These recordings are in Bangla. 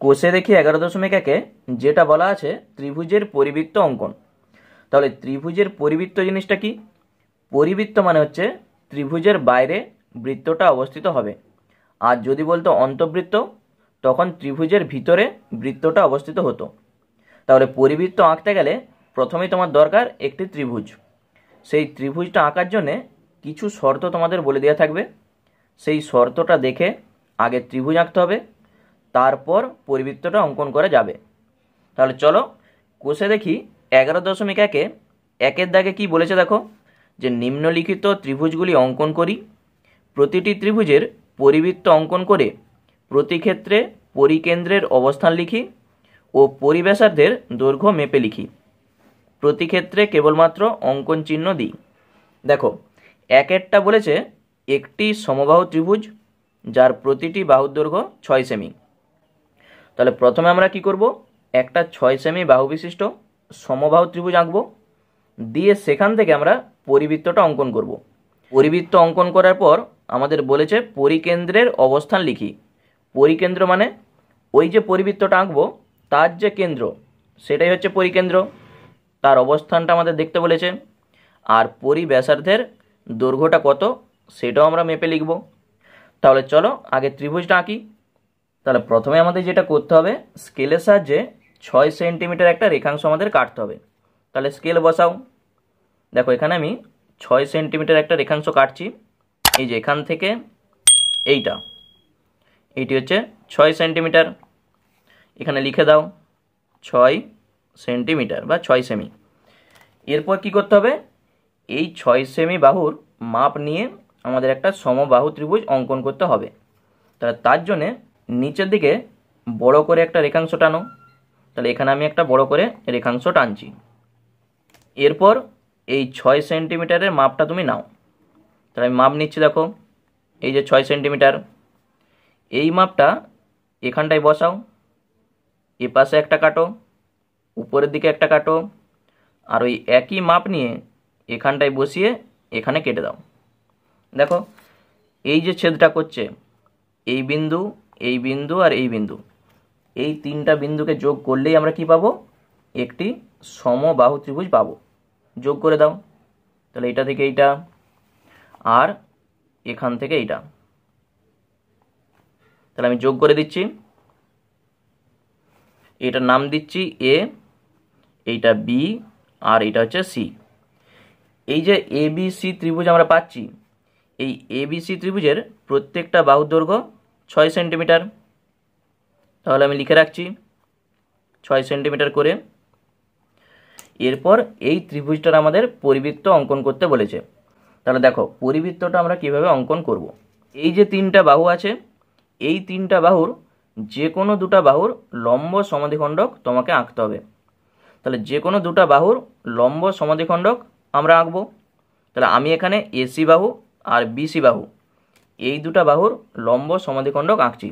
কোষে দেখি 11.1-এ যেটা বলা আছে ত্রিভুজের পরিবৃত্ত অঙ্কন। তাহলে ত্রিভুজের পরিবৃত্ত জিনিসটা কি? পরিবৃত্ত মানে হচ্ছে ত্রিভুজের বাইরে বৃত্তটা অবস্থিত হবে। আর যদি বলতো অন্তবৃত্ত, তখন ত্রিভুজের ভিতরে বৃত্তটা অবস্থিত হতো। তাহলে পরিবৃত্ত আঁকতে গেলে প্রথমেই তোমার দরকার একটি ত্রিভুজ। সেই ত্রিভুজটা আঁকার জন্যে কিছু শর্ত তোমাদের বলে দেওয়া থাকবে। সেই শর্তটা দেখে আগে ত্রিভুজ আঁকতে হবে, তারপর পরিবৃত্তটা অঙ্কন করা যাবে। তাহলে চলো কোষে দেখি 11.1-এ 1-এর দাগে কি বলেছে দেখো, যে নিম্নলিখিত ত্রিভুজগুলি অঙ্কন করি। প্রতিটি ত্রিভুজের পরিবৃত্ত অঙ্কন করে প্রতি ক্ষেত্রে পরিকেন্দ্রের অবস্থান লিখি ও পরিব্যাসার্ধের দৈর্ঘ্য মেপে লিখি। প্রতি ক্ষেত্রে কেবলমাত্র অঙ্কন চিহ্ন দিই। দেখো 1-এরটা বলেছে একটি সমবাহু ত্রিভুজ যার প্রতিটি বাহুর দৈর্ঘ্য 6 সেমি। তাহলে প্রথমে আমরা কি করব, একটা 6 সেমি বাহু বিশিষ্ট সমবাহু ত্রিভুজ আঁকবো, দিয়ে সেখান থেকে আমরা পরিবৃত্তটা অঙ্কন করব। পরিবৃত্ত অঙ্কন করার পর আমাদের বলেছে পরিকেন্দ্রের অবস্থান লিখি। পরিকেন্দ্র মানে ওই যে পরিবৃত্তটা আঁকবো তার যে কেন্দ্র, সেটাই হচ্ছে পরিকেন্দ্র। তার অবস্থানটা আমাদের দেখতে বলেছে। আর পরিব্যাসার্ধের দৈর্ঘ্যটা কত সেটাও আমরা মেপে লিখব। তাহলে চলো আগে ত্রিভুজটা আঁকি। তাহলে প্রথমে আমাদের যেটা করতে হবে, স্কেলের সাহায্যে 6 সেন্টিমিটার একটা রেখাংশ আমাদের কাটতে হবে। তাহলে স্কেল বসাও। দেখো এখানে আমি 6 সেন্টিমিটার একটা রেখাংশ কাটছি। এই যে এখান থেকে এইটি হচ্ছে 6 সেন্টিমিটার। এখানে লিখে দাও 6 সেন্টিমিটার বা 6 সেমি। এরপর কি করতে হবে, এই 6 সেমি বাহুর মাপ নিয়ে আমাদের একটা সমবাহু ত্রিভুজ অঙ্কন করতে হবে। তাহলে তার জন্যে নিচের দিকে বড় করে একটা রেখাংশ টানো। তাহলে এখানে আমি একটা বড় করে রেখাংশ টানছি। এরপর এই 6 সেন্টিমিটারের মাপটা তুমি নাও। তাহলে আমি মাপ নিচ্ছি। দেখো এই যে 6 সেন্টিমিটার, এই মাপটা এখানটায় বসাও। এ পাশে একটা কাটো, উপরের দিকে একটা কাটো, আর ওই একই মাপ নিয়ে এখানটায় বসিয়ে এখানে কেটে দাও। দেখো এই যে ছেদটা করছে, এই বিন্দু, এই বিন্দু আর এই বিন্দু, এই তিনটা বিন্দুকে যোগ করলেই আমরা কি পাবো, একটি সমবাহু ত্রিভুজ পাবো। যোগ করে দাও। তাহলে এইটা থেকে এইটা আর এখান থেকে এইটা। তাহলে আমি যোগ করে দিচ্ছি। এটার নাম দিচ্ছি এ, এইটা বি আর এটা হচ্ছে সি। এই যে এবিসি ত্রিভুজ আমরা পাচ্ছি, এই এবিসি ত্রিভুজের প্রত্যেকটা বাহুর দৈর্ঘ্য 6 সেন্টিমিটার। তাহলে আমি লিখে রাখছি 6 সেন্টিমিটার করে। এরপর এই ত্রিভুজটার আমাদের পরিবৃত্ত অঙ্কন করতে বলেছে। তাহলে দেখো পরিবৃত্তটা আমরা কিভাবে অঙ্কন করব। এই যে তিনটা বাহু আছে, এই তিনটা বাহুর যে কোনো দুটা বাহুর লম্ব সমদ্বিখণ্ডক তোমাকে আঁকতে হবে। তাহলে যে কোনো দুটা বাহুর লম্ব সমদ্বিখণ্ডক আমরা আঁকবো। তাহলে আমি এখানে এসি বাহু আর বিসি বাহু, এই দুটা বাহুর লম্ব সমদ্বিখণ্ডক আঁকছি।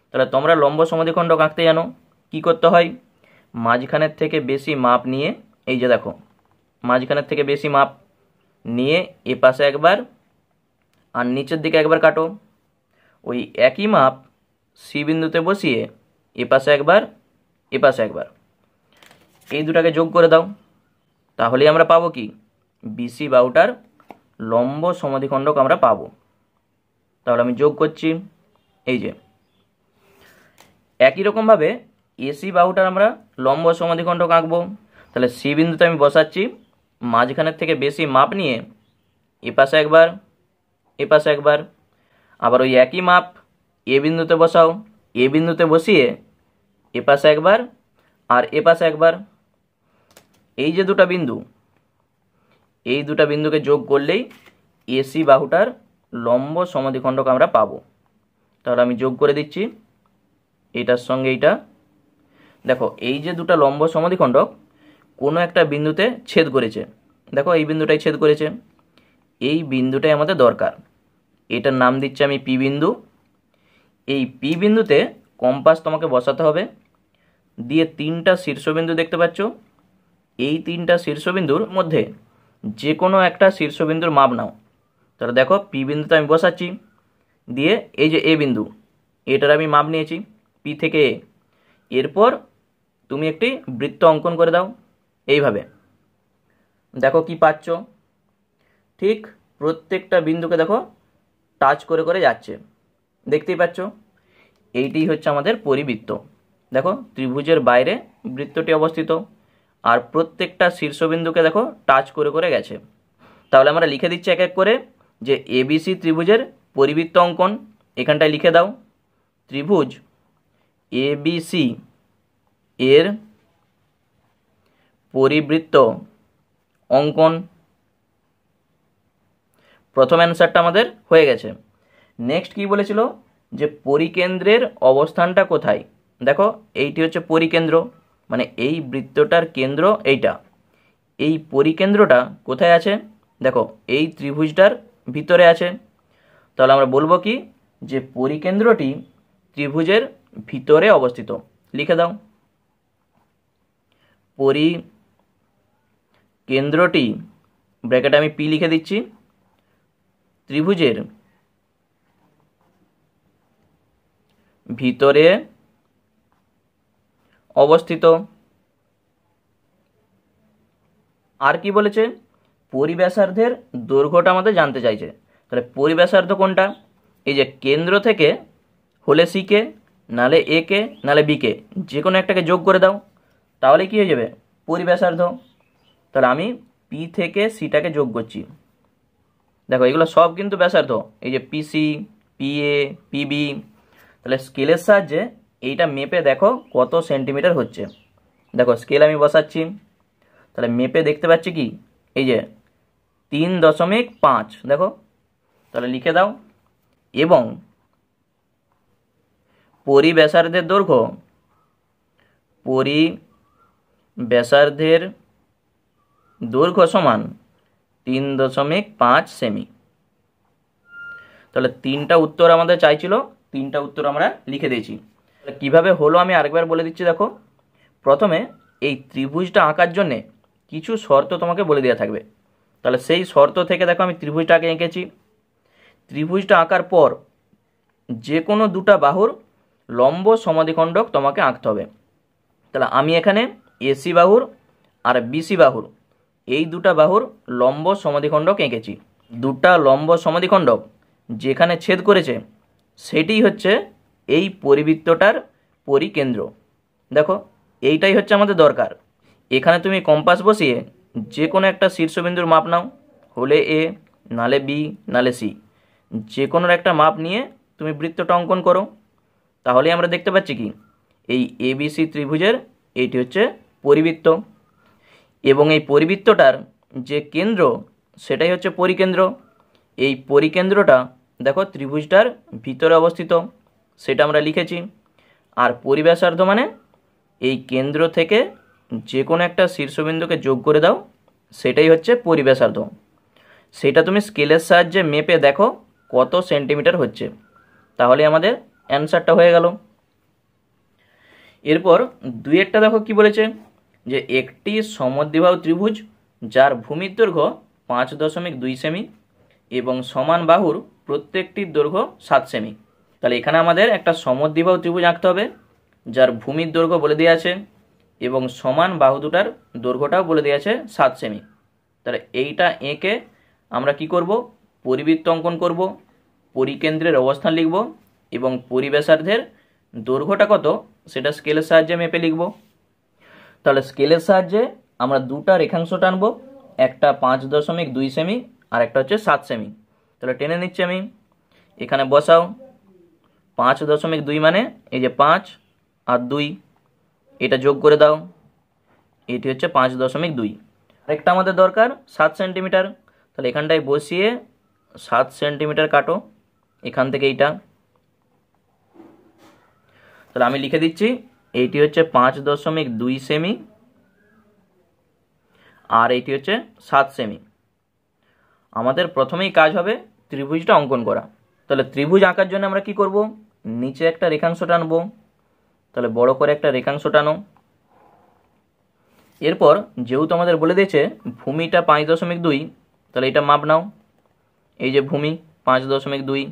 তাহলে তোমরা লম্ব সমদ্বিখণ্ডক আঁকতে জানো, কি করতে হয়, মাঝখানের থেকে বেশি মাপ নিয়ে, এই যে দেখো মাঝখানের থেকে বেশি মাপ নিয়ে এ পাশে একবার আর নিচের দিকে একবার কাটো। ওই একই মাপ সি বিন্দুতে বসিয়ে এ পাশে একবার, এ পাশে একবার, এই দুটাকে যোগ করে দাও। তাহলেই আমরা পাবো কি, বিসি বাহুটার লম্ব সমদ্বিখণ্ডক আমরা পাবো। তাহলে আমি যোগ করছি। এই যে একই রকমভাবে এসি বাহুটার আমরা লম্ব সমদ্বিখণ্ডক আঁকবো। তাহলে সি বিন্দুতে আমি বসাচ্ছি, মাঝখানের থেকে বেশি মাপ নিয়ে এ পাশে একবার, এ পাশে একবার, আবার ওই একই মাপ এ বিন্দুতে বসাও। এ বিন্দুতে বসিয়ে এ পাশে একবার আর এ পাশে একবার। এই যে দুটা বিন্দু, এই দুটা বিন্দুকে যোগ করলেই এসি বাহুটার লম্ব সমদ্বিখণ্ডক আমরা পাবো। তাহলে আমি যোগ করে দিচ্ছি এইটার সঙ্গে এইটা। দেখো এই যে দুটা লম্ব সমদ্বিখণ্ডক কোনো একটা বিন্দুতে ছেদ করেছে। দেখো এই বিন্দুটাই ছেদ করেছে, এই বিন্দুটাই আমাদের দরকার। এটার নাম দিচ্ছি আমি পি বিন্দু। এই পি বিন্দুতে কম্পাস তোমাকে বসাতে হবে, দিয়ে তিনটা শীর্ষবিন্দু দেখতে পাচ্ছ, এই তিনটা শীর্ষবিন্দুর মধ্যে যে কোনো একটা শীর্ষবিন্দুর মাপ নাও। তাহলে দেখো পি বিন্দুতে আমি বসাচ্ছি, দিয়ে এই যে এ বিন্দু, এটার আমি মাপ নিয়েছি পি থেকে এ। এরপর তুমি একটি বৃত্ত অঙ্কন করে দাও এইভাবে। দেখো কি পাচ্ছ, ঠিক প্রত্যেকটা বিন্দুকে দেখো টাচ করে করে যাচ্ছে, দেখতেই পাচ্ছ। এইটি হচ্ছে আমাদের পরিবৃত্ত। দেখো ত্রিভুজের বাইরে বৃত্তটি অবস্থিত, আর প্রত্যেকটা শীর্ষবিন্দুকে দেখো টাচ করে করে গেছে। তাহলে আমরা লিখে দিচ্ছি এক এক করে যে এবিসি ত্রিভুজের পরিবৃত্ত অঙ্কন। এখানটায় লিখে দাও, ত্রিভুজ এবিসি এর পরিবৃত্ত অঙ্কন। প্রথম অ্যান্সারটা আমাদের হয়ে গেছে। নেক্সট কি বলেছিল, যে পরিকেন্দ্রের অবস্থানটা কোথায়। দেখো এইটি হচ্ছে পরিকেন্দ্র, মানে এই বৃত্তটার কেন্দ্র এইটা। এই পরিকেন্দ্রটা কোথায় আছে, দেখো এই ত্রিভুজটার ভিতরে আছে। তাহলে আমরা বলবো কি, যে পরিকেন্দ্রটি ত্রিভুজের ভিতরে অবস্থিত। লিখে দাও, পরিকেন্দ্রটি, ব্র্যাকেটে আমি পি লিখে দিচ্ছি, ত্রিভুজের ভিতরে অবস্থিত। আর কি বলেছে, পরিব্যাসার্ধের দৈর্ঘ্যটা আমাদের জানতে চাইছে। তাহলে পরিব্যাসার্ধ কোনটা, এই যে কেন্দ্র থেকে হলে সিকে, নালে একে, নালে বিকে, যে কোনো একটাকে যোগ করে দাও, তাহলে কি হয়ে যাবে পরিব্যাসার্ধ। তাহলে আমি পি থেকে সিটাকে যোগ করছি। দেখো এগুলো সব কিন্তু ব্যাসার্ধ, এই যে পিসি, পিএ, পিবি। তাহলে স্কেলের সাহায্যে এইটা মেপে দেখো কত সেন্টিমিটার হচ্ছে। দেখো স্কেল আমি বসাচ্ছি, তাহলে মেপে দেখতে পাচ্ছি কি, এই যে 3.5। দেখো তাহলে লিখে দাও, এবং পরিব্যাসার্ধের দৈর্ঘ্য, পরিব্যাসার্ধের দৈর্ঘ্য সমান 3.5 সেমি। তাহলে তিনটা উত্তর আমাদের চাইছিল, তিনটা উত্তর আমরা লিখে দিয়েছি। কিভাবে হলো আমি আরেকবার বলে দিচ্ছি। দেখো প্রথমে এই ত্রিভুজটা আঁকার জন্যে কিছু শর্ত তোমাকে বলে দেওয়া থাকবে। তাহলে সেই শর্ত থেকে দেখো আমি ত্রিভুজটাকে এঁকেছি। ত্রিভুজটা আঁকার পর যে কোনো দুটা বাহুর লম্ব সমদ্বিখণ্ডক তোমাকে আঁকতে হবে। তাহলে আমি এখানে এসি বাহুর আর বিসি বাহুর, এই দুটা বাহুর লম্ব সমদ্বিখণ্ডক এঁকেছি। দুটা লম্ব সমদ্বিখণ্ডক যেখানে ছেদ করেছে সেটি হচ্ছে এই পরিবৃত্তটার পরিকেন্দ্র। দেখো এইটাই হচ্ছে আমাদের দরকার। এখানে তুমি কম্পাস বসিয়ে যে কোনো একটা শীর্ষবিন্দুর মাপ নাও, হলে এ, নালে বি, নালে সি, যে কোনো একটা মাপ নিয়ে তুমি বৃত্তটা অঙ্কন করো। তাহলে আমরা দেখতে পাচ্ছি কি, এই এবিসি ত্রিভুজের এইটি হচ্ছে পরিবৃত্ত, এবং এই পরিবৃত্তটার যে কেন্দ্র সেটাই হচ্ছে পরিকেন্দ্র। এই পরিকেন্দ্রটা দেখো ত্রিভুজটার ভিতরে অবস্থিত, সেটা আমরা লিখেছি। আর পরিব্যাসার্ধ মানে এই কেন্দ্র থেকে যে কোনো একটা শীর্ষবিন্দুকে যোগ করে দাও, সেটাই হচ্ছে পরিব্যাসার্ধ। সেটা তুমি স্কেলের সাহায্যে মেপে দেখো কত সেন্টিমিটার হচ্ছে, তাহলে আমাদের অ্যান্সারটা হয়ে গেল। এরপর দুইয়েরটা দেখো কি বলেছে, যে একটি সমদ্বিবাহু ত্রিভুজ যার ভূমির দৈর্ঘ্য 5.2 সেমি এবং সমান বাহুর প্রত্যেকটির দৈর্ঘ্য 7 সেমি। তাহলে এখানে আমাদের একটা সমদ্বিবাহু ত্রিভুজ আঁকতে হবে যার ভূমির দৈর্ঘ্য বলে দেওয়া আছে এবং সমান বাহু দুটার দৈর্ঘ্যটাও বলে দেওয়া আছে 7 সেমি। তাহলে এইটা এঁকে আমরা কি করব, পরিবৃত্ত অঙ্কন করব, পরিকেন্দ্রের অবস্থান লিখব এবং পরিব্যাসার্ধের দৈর্ঘ্যটা কত সেটা স্কেলের সাহায্যে মেপে লিখব। তাহলে স্কেলের সাহায্যে আমরা দুটা রেখাংশ টানবো, একটা 5.2 সেমি আর একটা হচ্ছে 7 সেমি। তাহলে টেনে নিচ্ছি আমি, এখানে বসাও। 5.2 মানে এই যে 5 আর 2, এটা যোগ করে দাও, এটি হচ্ছে 5.2। আরেকটা আমাদের দরকার 7 সেন্টিমিটার। তাহলে এখানটায় বসিয়ে 7 সেন্টিমিটার কাটো এখান থেকে এইটা। তাহলে আমি লিখে দিচ্ছি, এইটি হচ্ছে 5.2 সেমি আর এইটি হচ্ছে 7 সেমি। আমাদের প্রথমেই কাজ হবে ত্রিভুজটা অঙ্কন করা। তাহলে ত্রিভুজ আঁকার জন্য আমরা কি করব, নিচে একটা রেখাংশ টানবো। তাহলে বড় করে একটা রেখাংশ টানো। এরপর যেহেতু আমাদের বলে দিয়েছে ভূমিটা 5.2, তাহলে এটা মাপ নাও। এই যে ভূমি 5.2,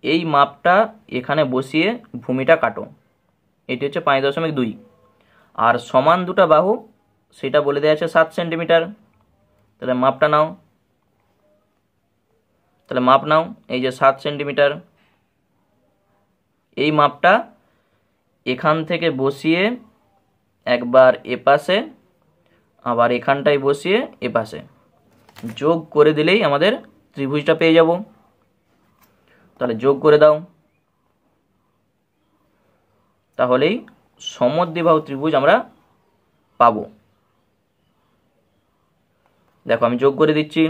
এই মাপটা এখানে বসিয়ে ভূমিটা কাটো। এটি হচ্ছে 5.2। আর সমান দুটো বাহু সেটা বলে দেওয়া আছে 7 সেন্টিমিটার। তাহলে মাপটা নাও, তাহলে মাপ নাও, এই যে 7 সেন্টিমিটার। এই মাপটা এখান থেকে বসিয়ে একবার এপাশে, আবার এখানটায় বসিয়ে এপাশে যোগ করে দিলেই আমাদের ত্রিভুজটা পেয়ে যাব। তাহলে যোগ করে দাও, তাহলেই সমদ্বিবাহু ত্রিভুজ আমরা পাবো। দেখো আমি যোগ করে দিচ্ছি।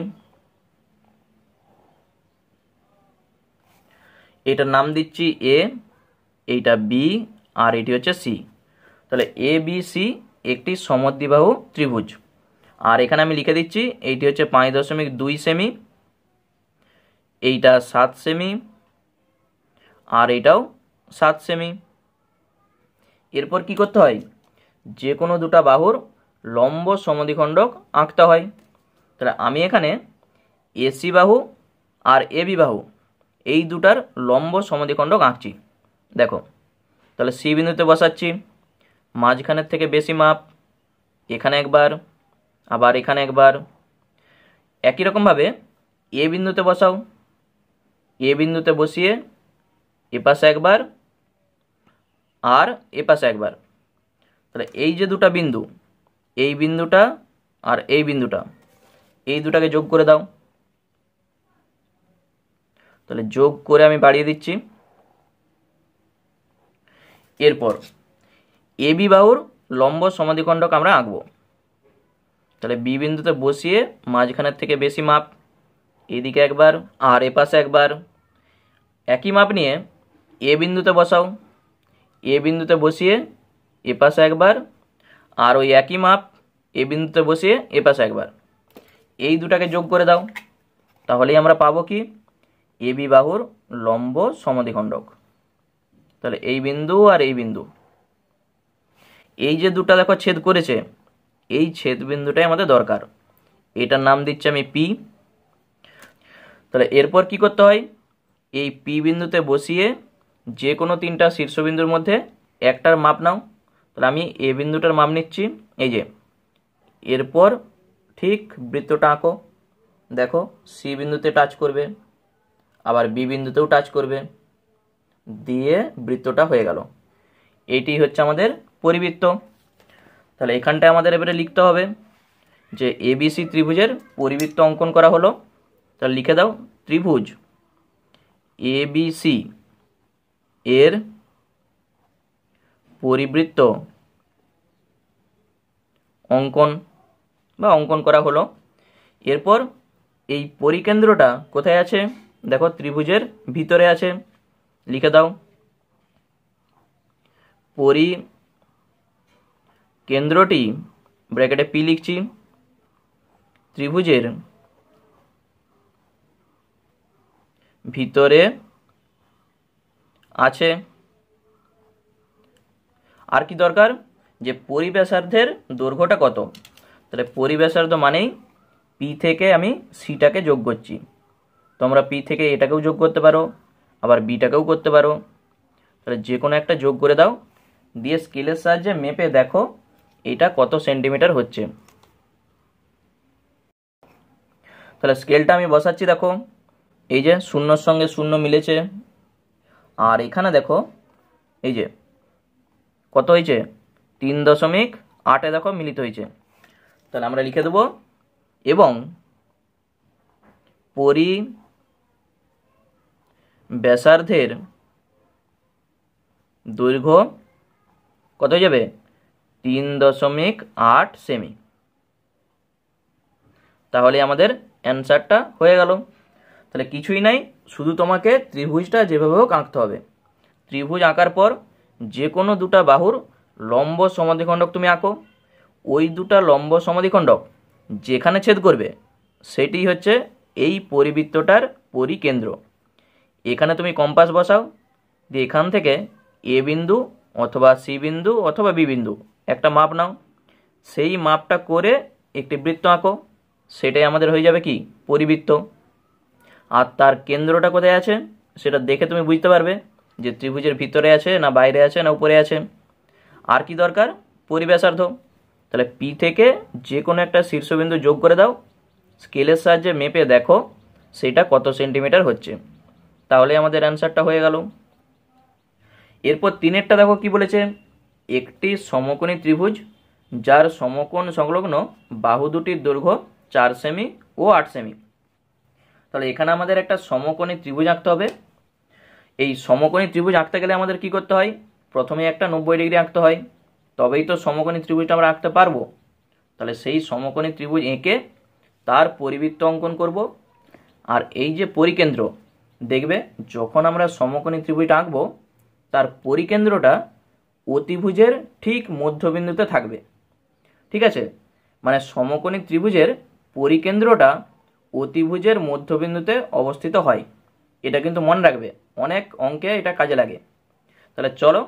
এটার নাম দিচ্ছি এ, এইটা বি, আর এটি হচ্ছে সি। তাহলে এ বি সি একটি সমদ্বিবাহু ত্রিভুজ। আর এখানে আমি লিখে দিচ্ছি এইটি হচ্ছে 5.2 সেমি, এইটা 7 সেমি, আর এইটাও 7 সেমি। এরপর কি করতে হয়, যে কোনো দুটো বাহুর লম্ব সমদ্বিখণ্ডক আঁকতে হয়। তাহলে আমি এখানে এসি বাহু আর এবি বাহু এই দুটার লম্ব সমদ্বিখণ্ডক আঁকছি। দেখো, তাহলে সি বিন্দুতে বসাচ্ছি, মাঝখানের থেকে বেশি মাপ, এখানে একবার, আবার এখানে একবার। একই রকমভাবে এ বিন্দুতে বসাও, এ বিন্দুতে বসিয়ে এপাশে একবার আর এপাশে একবার। তাহলে এই যে দুটা বিন্দু, এই বিন্দুটা আর এই বিন্দুটা, এই দুটাকে যোগ করে দাও। তাহলে যোগ করে আমি বাড়িয়ে দিচ্ছি। এরপর এবি বাহুর লম্ব সমদ্বিখণ্ডক আমরা আঁকবো। তাহলে বি বিন্দুতে বসিয়ে মাঝখানের থেকে বেশি মাপ, এদিকে একবার আর এপাশে একবার। একই মাপ নিয়ে এ বিন্দুতে বসাও, এ বিন্দুতে বসিয়ে এপাশে একবার আর ওই একই মাপ এ বিন্দুতে বসিয়ে এপাশে একবার। এই দুটাকে যোগ করে দাও, তাহলেই আমরা পাবো কি, এবি বাহুর লম্ব সমদ্বিখণ্ডক। তাহলে এই বিন্দু আর এই বিন্দু, এই যে দুটা দেখো ছেদ করেছে, এই ছেদ বিন্দুটাই আমাদের দরকার। এটার নাম দিচ্ছি আমি পি। তাহলে এরপর কি করতে হয়, এই পি বিন্দুতে বসিয়ে যে কোনো তিনটা শীর্ষবিন্দুর মধ্যে একটার মাপ নাও। তাহলে আমি এ বিন্দুটার মাপ নিচ্ছি, এই যে। এরপর ঠিক বৃত্তটা আঁকো। দেখো সি বিন্দুতে টাচ করবে, আবার বি বিন্দুতেও টাচ করবে, দিয়ে বৃত্তটা হয়ে গেল। এটি হচ্ছে আমাদের পরিবৃত্ত। তাহলে এখানটায় আমাদের এবারে লিখতে হবে যে এবিসি ত্রিভুজের পরিবৃত্ত অঙ্কন করা হলো। তাহলে লিখে দাও, ত্রিভুজ এবিসি এর পরিবৃত্ত অঙ্কন করা হলো। এরপর এই পরিকেন্দ্রটা কোথায় আছে, দেখো ত্রিভুজের ভিতরে আছে। লিখে দাও, পরিকেন্দ্রটি ব্র্যাকেটে পি লিখছি, ত্রিভুজের ভিতরে আছে। আর কি দরকার, যে পরিব্যাসার্ধের দৈর্ঘ্যটা কত। তাহলে পরিব্যাসার্ধ মানেই পি থেকে আমি সিটাকে যোগ করছি। তোমরা পি থেকে এটাকেও যোগ করতে পারো, আবার বিটাকেও করতে পারো। তাহলে যে কোনো একটা যোগ করে দাও, দিয়ে স্কেলের সাহায্যে মেপে দেখো এটা কত সেন্টিমিটার হচ্ছে। তাহলে স্কেলটা আমি বসাচ্ছি। দেখো এই যে শূন্যর সঙ্গে শূন্য মিলেছে, আর এখানে দেখো এই যে কত হয়েছে, 3.8 দেখো মিলিত হয়েছে। তাহলে আমরা লিখে দেব, এবং পরিব্যাসার্ধের দৈর্ঘ্য কত হয়ে যাবে, 3.8 সেমি। তাহলে আমাদের অ্যান্সারটা হয়ে গেল। তাহলে কিছুই নাই, শুধু তোমাকে ত্রিভুজটা যেভাবে হোক আঁকতে হবে। ত্রিভুজ আঁকার পর যে কোনো দুটা বাহুর লম্ব সমদ্বিখণ্ডক তুমি আঁকো। ওই দুটা লম্ব সমদ্বিখণ্ডক যেখানে ছেদ করবে সেটি হচ্ছে এই পরিবৃত্তটার পরিকেন্দ্র। এখানে তুমি কম্পাস বসাও, দিয়ে এখান থেকে এ বিন্দু অথবা সি বিন্দু অথবা বি বিন্দু একটা মাপ নাও, সেই মাপটা করে একটি বৃত্ত আঁকো। সেটাই আমাদের হয়ে যাবে কি, পরিবৃত্ত। আর তার কেন্দ্রটা কোথায় আছে সেটা দেখে তুমি বুঝতে পারবে যে ত্রিভুজের ভিতরে আছে না বাইরে আছে না উপরে আছে। আর কি দরকার, পরিব্যাসার্ধ। তাহলে পি থেকে যে কোনো একটা শীর্ষবিন্দু যোগ করে দাও, স্কেলের সাহায্যে মেপে দেখো সেটা কত সেন্টিমিটার হচ্ছে, তাহলে আমাদের অ্যান্সারটা হয়ে গেল। এরপর 3-এরটা দেখো কি বলেছে, একটি সমকোণী ত্রিভুজ যার সমকোণ সংলগ্ন বাহু দুটির দৈর্ঘ্য 4 সেমি ও 8 সেমি। তাহলে এখানে আমাদের একটা সমকোণী ত্রিভুজ আঁকতে হবে। এই সমকোণী ত্রিভুজ আঁকতে গেলে আমাদের কি করতে হয়, প্রথমে একটা 90 ডিগ্রি আঁকতে হয়, তবেই তো সমকোণী ত্রিভুজটা আমরা আঁকতে পারবো। তাহলে সেই সমকোণী ত্রিভুজ এঁকে তার পরিবৃত্ত অঙ্কন করব। আর এই যে পরিকেন্দ্র, দেখবে যখন আমরা সমকোণী ত্রিভুজটা আঁকবো তার পরিকেন্দ্রটা অতিভুজের ঠিক মধ্যবিন্দুতে থাকবে। ঠিক আছে, মানে সমকোণী ত্রিভুজের পরিকেন্দ্রটা অতিভুজের মধ্যবিন্দুতে অবস্থিত হয়, এটা কিন্তু মনে রাখবে, অনেক অঙ্কে এটা কাজে লাগে। তাহলে চলো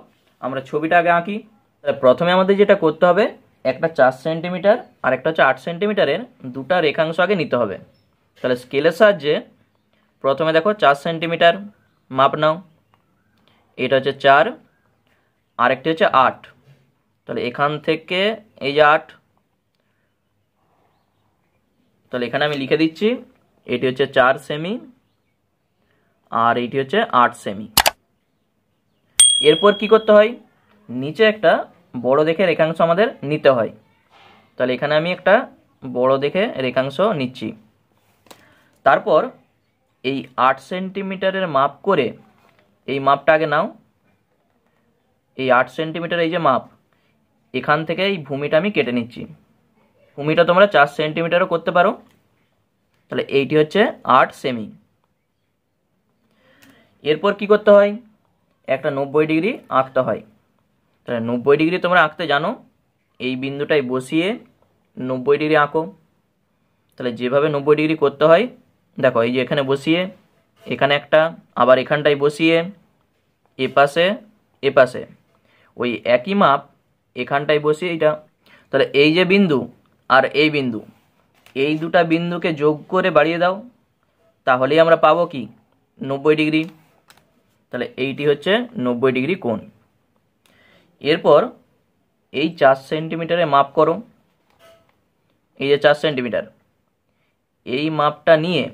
আমরা ছবিটা আগে আঁকি। তাহলে প্রথমে আমাদের যেটা করতে হবে, একটা 4 সেন্টিমিটার আর একটা হচ্ছে 8 সেন্টিমিটারের দুটা রেখাংশ আগে নিতে হবে। তাহলে স্কেলের সাহায্যে প্রথমে দেখো 4 সেন্টিমিটার মাপ নাও, এটা হচ্ছে 4, আরেকটি হচ্ছে 8। তাহলে এখান থেকে এই যে 8, তাহলে এখানে আমি লিখে দিচ্ছি এটি হচ্ছে 4 সেমি আর এইটি হচ্ছে 8 সেমি। এরপর কি করতে হয়, নিচে একটা বড় দেখে রেখাংশ আমাদের নিতে হয়। তাহলে এখানে আমি একটা বড় দেখে রেখাংশ নিচ্ছি। তারপর এই 8 সেন্টিমিটারের মাপ করে, এই মাপটা আগে নাও, এই 8 সেন্টিমিটার এই যে মাপ, এখান থেকে এই ভূমিটা আমি কেটে নিচ্ছি। ভূমিটা তোমরা 4 সেন্টিমিটারও করতে পারো। তাহলে এইটি হচ্ছে 8 সেমি। এরপর কি করতে হয়, একটা 90 ডিগ্রি আঁকতে হয়। তাহলে 90 ডিগ্রি তোমরা আঁকতে জানো, এই বিন্দুটাই বসিয়ে 90 ডিগ্রি আঁকো। তাহলে যেভাবে 90 ডিগ্রি করতে হয় দেখো, এই যে এখানে বসিয়ে, এখানে একটা, আবার এখানটায় বসিয়ে, এপাশে এপাশে ওই একই মাপ এখানটায় বসিয়ে এইটা। তাহলে এই যে বিন্দু আর এই বিন্দু, এই দুটা বিন্দুকে যোগ করে বাড়িয়ে দাও, তাহলেই আমরা পাবো কি 90 ডিগ্রি। তাহলে এইটি হচ্ছে 90 ডিগ্রি কোণ। এরপর এই 4 সেন্টিমিটারে মাপ করো, এই যে 4 সেন্টিমিটার, এই মাপটা নিয়ে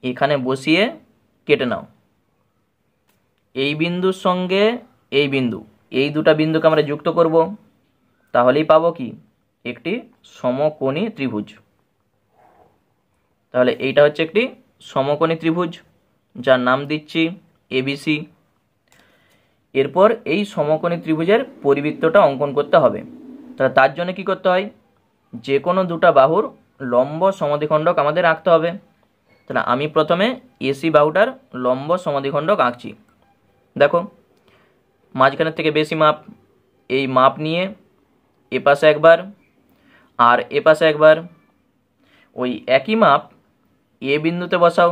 এখানে বসিয়ে কেটে নাও। এই বিন্দুর সঙ্গে এই বিন্দু, এই দুটা বিন্দুকে আমরা যুক্ত করব, তাহলেই পাবো কি একটি সমকোণী ত্রিভুজ। তাহলে এইটা হচ্ছে একটি সমকোণী ত্রিভুজ, যার নাম দিচ্ছি এবিসি। এরপর এই সমকোণী ত্রিভুজের পরিবৃত্তটা অঙ্কন করতে হবে। তাহলে তার জন্য কি করতে হয়, যে কোনো দুটা বাহুর লম্ব সমদ্বিখণ্ডক আমাদের আঁকতে হবে। তাহলে আমি প্রথমে এসি বাহুটার লম্ব সমদ্বিখণ্ডক আঁকছি। দেখো মাঝখানের থেকে বেশি মাপ, এই মাপ নিয়ে এপাশে একবার আর এপাশে একবার, ওই একই মাপ এ বিন্দুতে বসাও,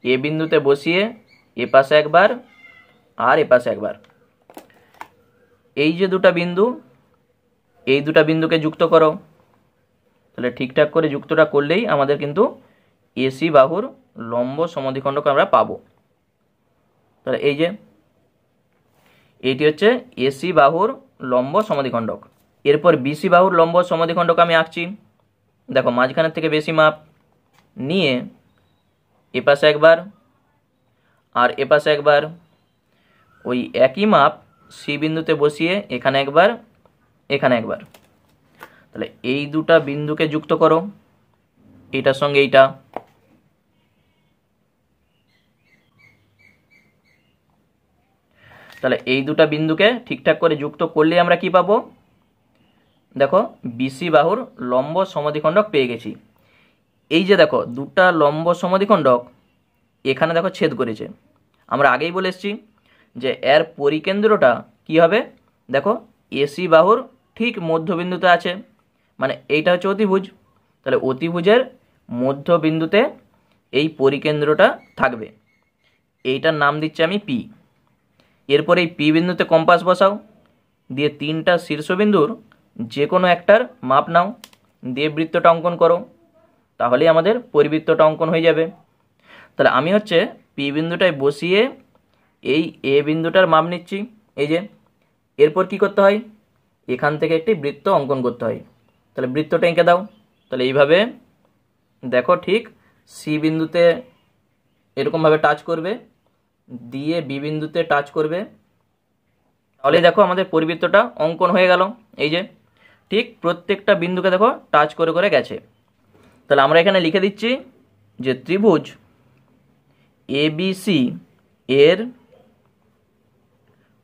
এ বিন্দুতে বসিয়ে এপাশে একবার আর এপাশে একবার। এই যে দুটা বিন্দু, এই দুটা বিন্দুকে যুক্ত করো। তাহলে ঠিকঠাক করে যুক্তটা করলেই আমাদের কিন্তু এসি বাহুর লম্ব সমদ্বিখণ্ডক আমরা পাবো। তাহলে এই যে এইটি হচ্ছে এসি বাহুর লম্ব সমদ্বিখণ্ডক। এরপর বিসি বাহুর লম্ব সমদ্বিখণ্ডক আমি আঁকছি। দেখো মাঝখানের থেকে বেশি মাপ নিয়ে এপাশে একবার আর এপাশে একবার, ওই একই মাপ সি বিন্দুতে বসিয়ে এখানে একবার এখানে একবার। তাহলে এই দুটা বিন্দুকে যুক্ত করো, এইটার সঙ্গে এইটা। তাহলে এই দুটা বিন্দুকে ঠিকঠাক করে যুক্ত করলে আমরা কি পাবো, দেখো বিসি বাহুর লম্ব সমদ্বিখণ্ডক পেয়ে গেছি। এই যে দেখো দুটা লম্ব সমদ্বিখণ্ডক এখানে দেখো ছেদ করেছে, আমরা আগেই বলে এসেছি যে এর পরিকেন্দ্রটা কি হবে, দেখো এসি বাহুর ঠিক মধ্যবিন্দুতে আছে, মানে এইটা হচ্ছে অতিভুজ। তাহলে অতিভুজের মধ্যবিন্দুতে এই পরিকেন্দ্রটা থাকবে, এইটার নাম দিচ্ছি আমি পি। এরপর এই পি বিন্দুতে কম্পাস বসাও, দিয়ে তিনটা শীর্ষবিন্দুর যে কোনো একটার মাপ নাও, দিয়ে বৃত্তটা অঙ্কন করো, তাহলেই আমাদের পরিবৃত্তটা অঙ্কন হয়ে যাবে। তাহলে আমি হচ্ছে পি বিন্দুটায় বসিয়ে এই এ বিন্দুটার মাপ নিচ্ছি, এই যে এরপর কি করতে হয়, এখান থেকে একটি বৃত্ত অঙ্কন করতে হয়। তাহলে বৃত্তটা এঁকে দাও। তাহলে এইভাবে দেখো, ঠিক সি বিন্দুতে এরকমভাবে টাচ করবে, দিয়ে বি বিন্দুতে টাচ করবে, তাহলে দেখো আমাদের পরিবৃত্তটা অঙ্কন হয়ে গেল। এই যে ঠিক প্রত্যেকটা বিন্দুকে দেখো টাচ করে করে গেছে। তাহলে আমরা এখানে লিখে দিচ্ছি যে ত্রিভুজ এবিসি এর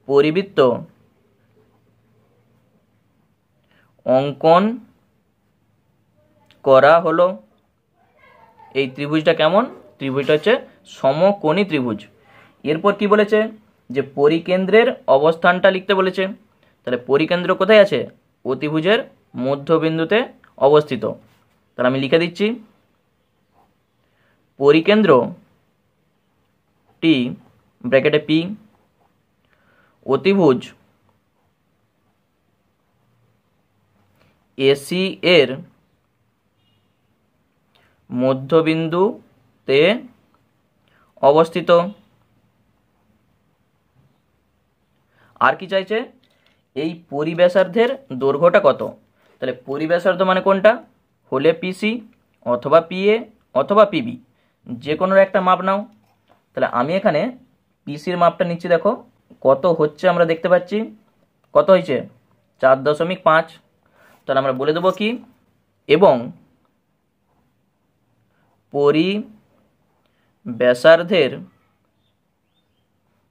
পরিবৃত্ত অঙ্কন করা হলো। এই ত্রিভুজটা কেমন? ত্রিভুজটা হচ্ছে সমকোণী ত্রিভুজ। এরপর কি বলেছে, যে পরিকেন্দ্রের অবস্থানটা লিখতে বলেছে। তাহলে পরিকেন্দ্র কোথায় আছে? অতিভুজের মধ্যবিন্দুতে অবস্থিত। তাহলে আমি লিখে দিচ্ছি, পরিকেন্দ্রটি ব্র্যাকেটে পি অতিভুজ এসি এর মধ্যবিন্দুতে অবস্থিত। আর কি চাইছে? এই পরিব্যাসার্ধের দৈর্ঘ্যটা কত? তাহলে পরিব্যাসার্ধ মানে কোনটা? হলে পিসি অথবা পিএ অথবা পিবি, যে কোনো একটা মাপ নাও। তাহলে আমি এখানে পিসির মাপটা নিচ্ছি। দেখো কত হচ্ছে, আমরা দেখতে পাচ্ছি কত হয়েছে, 4.5। তাহলে আমরা বলে দেবো কি, এবং পরিব্যাসার্ধের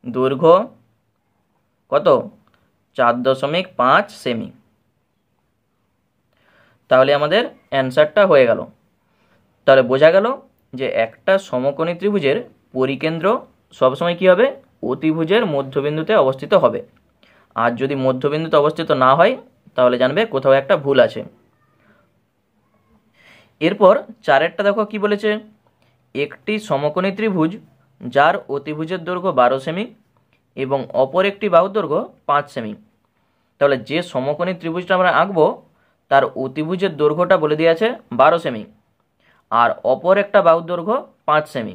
দৈর্ঘ্য কত? 4.5 সেমি। তাহলে আমাদের অ্যান্সারটা হয়ে গেল। তাহলে বোঝা গেল যে একটা সমকোণী ত্রিভুজের পরিকেন্দ্র সবসময় কি হবে? অতিভুজের মধ্যবিন্দুতে অবস্থিত হবে। আর যদি মধ্যবিন্দুতে অবস্থিত না হয় তাহলে জানবে কোথাও একটা ভুল আছে। এরপর 4-এরটা দেখো কি বলেছে, একটি সমকোণী ত্রিভুজ যার অতিভুজের দৈর্ঘ্য 12 সেমি এবং অপর একটি বাহুর দৈর্ঘ্য 5 সেমি। তাহলে যে সমকোণী ত্রিভুজটা আমরা আঁকবো তার অতিভুজের দৈর্ঘ্যটা বলে দিয়ে আছে 12 সেমি, আর অপর একটা বাহুর দৈর্ঘ্য 5 সেমি।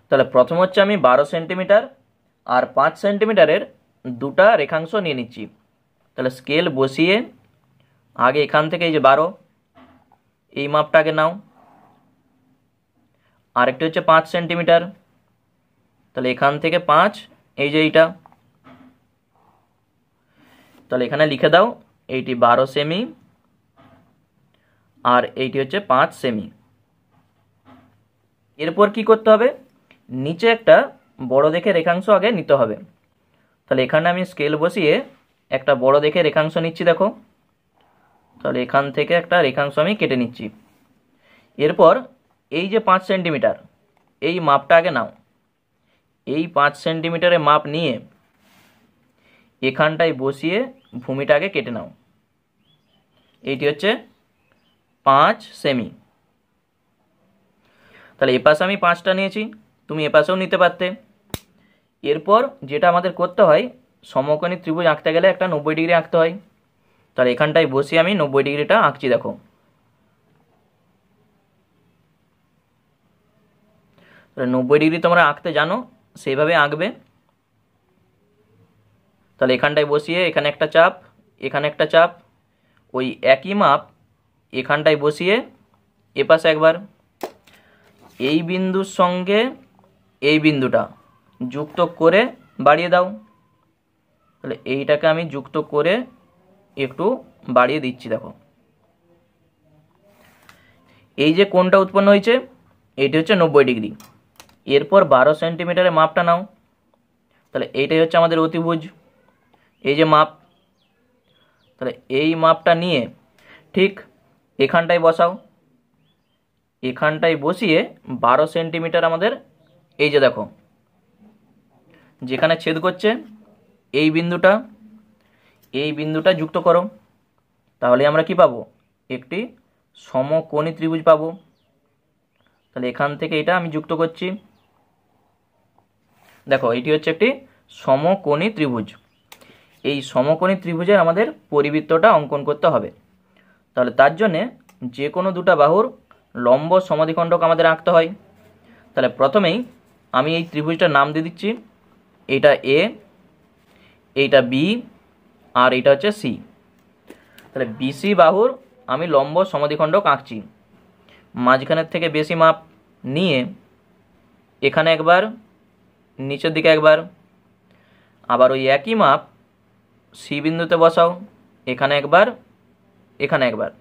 তাহলে প্রথম হচ্ছে আমি 12 সেন্টিমিটার আর 5 সেন্টিমিটারের দুটা রেখাংশ নিয়ে নিচ্ছি। তাহলে স্কেল বসিয়ে আগে এখান থেকে এই যে 12 এই মাপটা আগে নাও। আরেকটি হচ্ছে 5 সেন্টিমিটার, তাহলে এখান থেকে 5, এই যে এইটা। তাহলে এখানে লিখে দাও এইটি 12 সেমি আর এইটি হচ্ছে 5 সেমি। এরপর কি করতে হবে, নিচে একটা বড় দেখে রেখাংশ আগে নিতে হবে। তাহলে এখানে আমি স্কেল বসিয়ে একটা বড় দেখে রেখাংশ নিচ্ছি। দেখো তাহলে এখান থেকে একটা রেখাংশ আমি কেটে নিচ্ছি। এরপর এই যে 5 সেন্টিমিটার এই মাপটা আগে নাও। এই 5 সেন্টিমিটারের মাপ নিয়ে এখানটায় বসিয়ে ভূমিটা আগে কেটে নাও। এইটি হচ্ছে 5 সেমি। তাহলে এপাশে আমি 5টা নিয়েছি, তুমি এপাশেও নিতে পারতে। এরপর যেটা আমাদের করতে হয়, সমকোণী ত্রিভুজ আঁকতে গেলে একটা 90 ডিগ্রি আঁকতে হয়। তাহলে এখানটায় বসিয়ে আমি 90 ডিগ্রিটা আঁকছি। দেখো তাহলে 90 ডিগ্রি তোমরা আঁকতে জানো, সেইভাবে আঁকবে। তাহলে এখানটায় বসিয়ে এখানে একটা চাপ, এখানে একটা চাপ, ওই একই মাপ এখানটায় বসিয়ে এপাশে একবার এই বিন্দুর সঙ্গে এই বিন্দুটা যুক্ত করে বাড়িয়ে দাও। তাহলে এইটাকে আমি যুক্ত করে একটু বাড়িয়ে দিচ্ছি। দেখো এই যে কোণটা উৎপন্ন হয়েছে এইটি হচ্ছে 90 ডিগ্রি। এরপর 12 সেন্টিমিটারের মাপটা নাও। তাহলে এইটাই হচ্ছে আমাদের অতিভুজ, এই যে মাপ। তাহলে এই মাপটা নিয়ে ঠিক এখানটায় বসাও। এখানটায় বসিয়ে 12 সেন্টিমিটার আমাদের এই যে দেখো যেখানে ছেদ করছে এই বিন্দুটা যুক্ত করো। তাহলে আমরা কি পাবো? একটি সমকোণী ত্রিভুজ পাবো। তাহলে এখান থেকে এটা আমি যুক্ত করছি। দেখো এটি হচ্ছে একটি সমকোণী ত্রিভুজ। এই সমকোণী ত্রিভুজের আমাদের পরিবৃত্তটা অঙ্কন করতে হবে। তাহলে তার জন্যে যে কোনো দুটা বাহুর লম্ব সমদ্বিখণ্ডক আমাদের আঁকতে হয়। তাহলে প্রথমেই আমি এই ত্রিভুজটার নাম দিয়ে দিচ্ছি, এইটা এ, এইটা বি, আর এইটা হচ্ছে সি। তাহলে বিসি বাহুর আমি লম্ব সমদ্বিখণ্ডক আঁকছি। মাঝখানের থেকে বেশি মাপ নিয়ে এখানে একবার, নিচের দিকে একবার, আবার ওই একই মাপ সি বিন্দুতে বসাও, এখানে একবার, এখানে একবার।